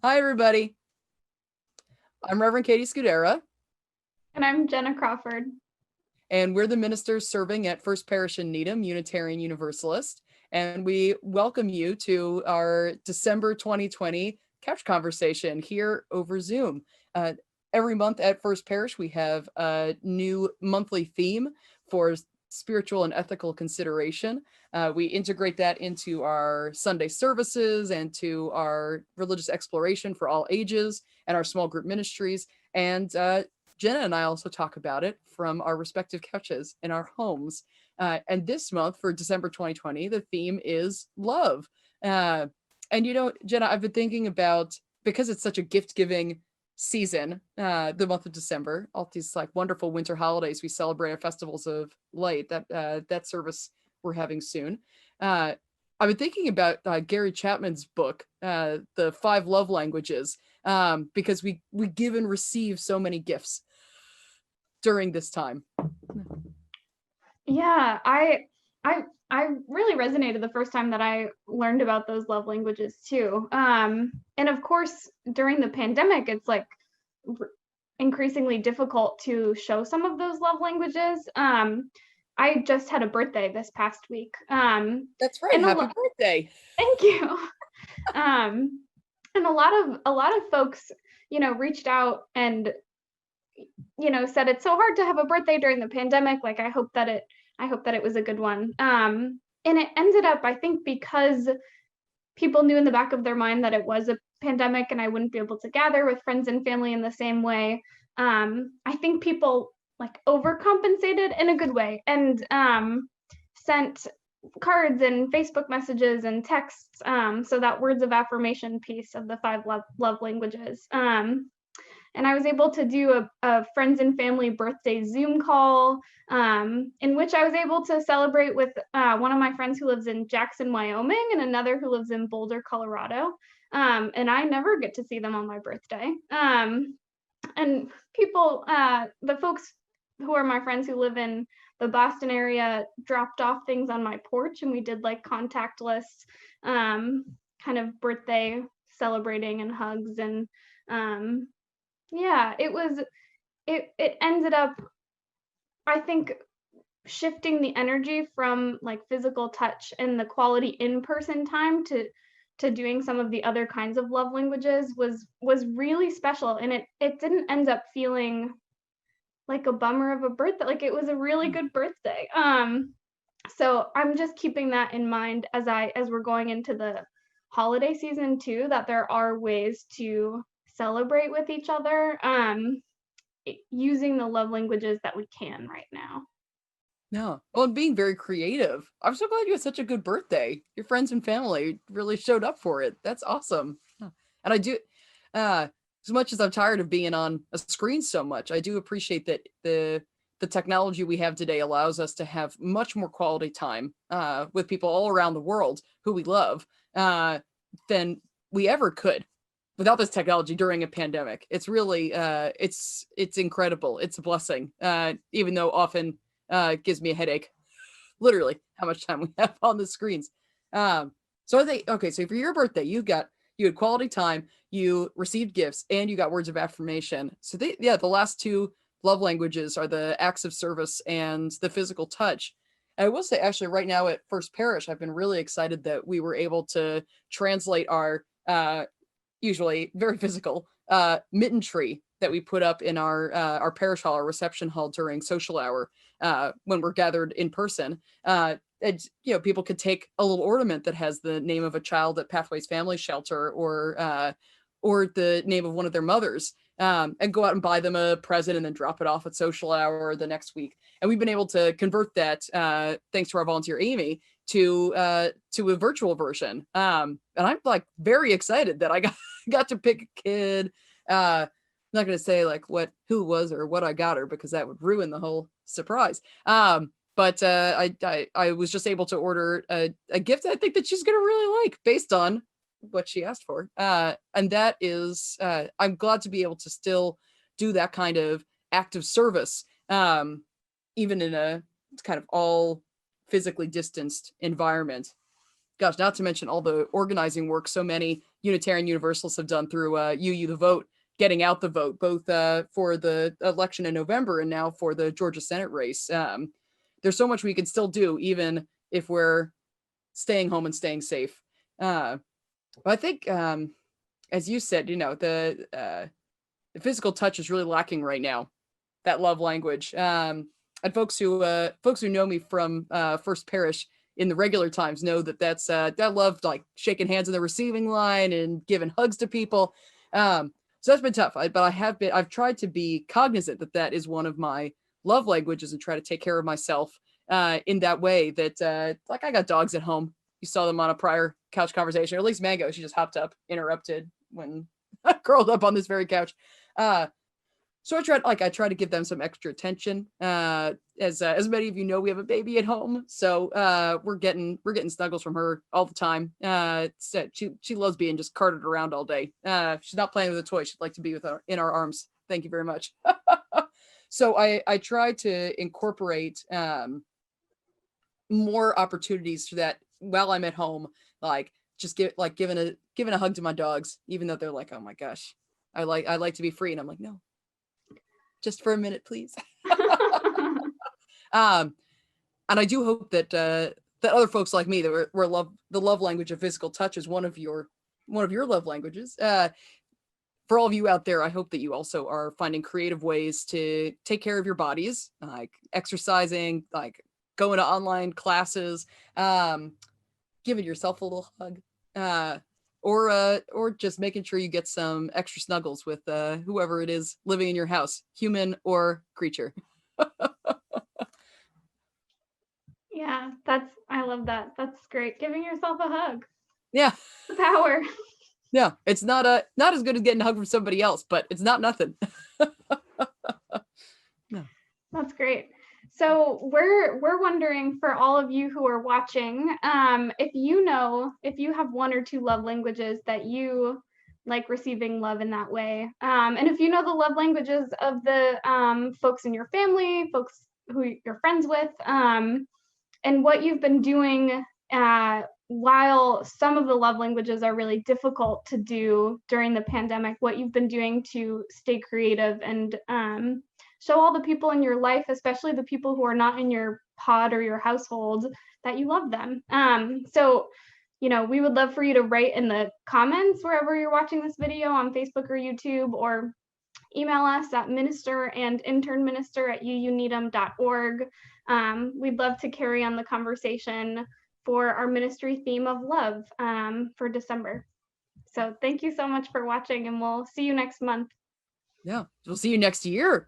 Hi, everybody. I'm Reverend Catie Scudera, And I'm Jenna Crawford. and we're the ministers serving at First Parish in Needham, Unitarian Universalist. And we welcome you to our December 2020 couch conversation here over Zoom. Uh, every month at First Parish, we have a new monthly theme for spiritual and ethical consideration. We integrate that into our Sunday services and to our religious exploration for all ages and our small group ministries. And Jenna and I also talk about it from our respective couches in our homes. And this month for December 2020, the theme is love. Uh, and Jenna, I've been thinking about, because it's such a gift giving season, the month of December, all these like wonderful winter holidays we celebrate, our festivals of light, that service we're having soon. I've been thinking about Gary Chapman's book, The Five Love Languages, because we give and receive so many gifts during this time. Yeah, I really resonated the first time that I learned about those love languages too. And of course, during the pandemic, it's like increasingly difficult to show some of those love languages. I just had a birthday this past week. That's right. And Happy birthday. thank you. And a lot of folks, reached out and said it's so hard to have a birthday during the pandemic. Like I hope that it was a good one. And it ended up, I think, because people knew in the back of their mind that it was a pandemic and I wouldn't be able to gather with friends and family in the same way. I think people like overcompensated in a good way and sent cards and Facebook messages and texts. So that words of affirmation piece of the five love languages. And I was able to do a friends and family birthday Zoom call, in which I was able to celebrate with one of my friends who lives in Jackson, Wyoming, and another who lives in Boulder, Colorado. And I never get to see them on my birthday. And people, the folks who are my friends who live in the Boston area, dropped off things on my porch, and we did like contactless kind of birthday celebrating and hugs. And yeah, it ended up, I think, shifting the energy from like physical touch and the quality in-person time to doing some of the other kinds of love languages was really special. And it didn't end up feeling like a bummer of a birthday. Like it was a really good birthday. So I'm just keeping that in mind as we're going into the holiday season too, that there are ways to celebrate with each other, using the love languages that we can right now. No. Well, and being very creative. I'm so glad you had such a good birthday. Your friends and family really showed up for it. That's awesome. Yeah. And I do, as much as I'm tired of being on a screen so much, I do appreciate that the technology we have today allows us to have much more quality time with people all around the world who we love than we ever could without this technology during a pandemic. It's really it's incredible. It's a blessing, even though often it gives me a headache, literally, how much time we have on the screens. So I think, okay, so for your birthday, you had quality time, you received gifts, and you got words of affirmation. So the last two love languages are the acts of service and the physical touch. And I will say, actually, right now at First Parish, I've been really excited that we were able to translate our usually very physical mitten tree that we put up in our parish hall, our reception hall during social hour when we're gathered in person. And people could take a little ornament that has the name of a child at Pathways Family Shelter or the name of one of their mothers, and go out and buy them a present and then drop it off at social hour the next week. And we've been able to convert that, thanks to our volunteer Amy, to a virtual version. And I'm like very excited that I got to pick a kid. I'm not going to say like who it was or what I got her, because that would ruin the whole surprise. But I was just able to order a gift that I think that she's going to really like based on what she asked for. And that is, I'm glad to be able to still do that kind of active service, even in a kind of all physically distanced environment. Gosh, not to mention all the organizing work so many Unitarian Universalists have done through UU the Vote, getting out the vote, both for the election in November and now for the Georgia Senate race. There's so much we can still do, even if we're staying home and staying safe. But I think, as you said, the physical touch is really lacking right now. That love language. And folks who know me from First Parish in the regular times know that love, like shaking hands in the receiving line and giving hugs to people. So that's been tough. I've tried to be cognizant that is one of my love languages and try to take care of myself in that way. That like I got dogs at home. You saw them on a prior couch conversation, or at least Mango. She just hopped up, interrupted when I curled up on this very couch. So I try to give them some extra attention. As many of you know, we have a baby at home, so we're getting snuggles from her all the time. She loves being just carted around all day. She's not playing with a toy; she'd like to be in our arms. Thank you very much. So I try to incorporate more opportunities for that while I'm at home, like just giving a hug to my dogs, even though they're like, oh my gosh, I like to be free, and I'm like, no. Just for a minute, please. And I do hope that other folks like me that the love language of physical touch is one of your love languages. For all of you out there, I hope that you also are finding creative ways to take care of your bodies, like exercising, like going to online classes, giving yourself a little hug. Or just making sure you get some extra snuggles with whoever it is living in your house, human or creature. Yeah, I love that. That's great. Giving yourself a hug. Yeah. The power. Yeah, it's not as good as getting a hug from somebody else, but it's not nothing. No. That's great. So we're wondering, for all of you who are watching, if you have one or two love languages that you like receiving love in that way, and if you know the love languages of the folks in your family, folks who you're friends with, and what you've been doing while some of the love languages are really difficult to do during the pandemic, what you've been doing to stay creative and show all the people in your life, especially the people who are not in your pod or your household, that you love them. So, we would love for you to write in the comments wherever you're watching this video on Facebook or YouTube, or email us at ministerandinternminister@uuneedham.org. We'd love to carry on the conversation for our ministry theme of love for December. So thank you so much for watching, and we'll see you next month. Yeah, we'll see you next year.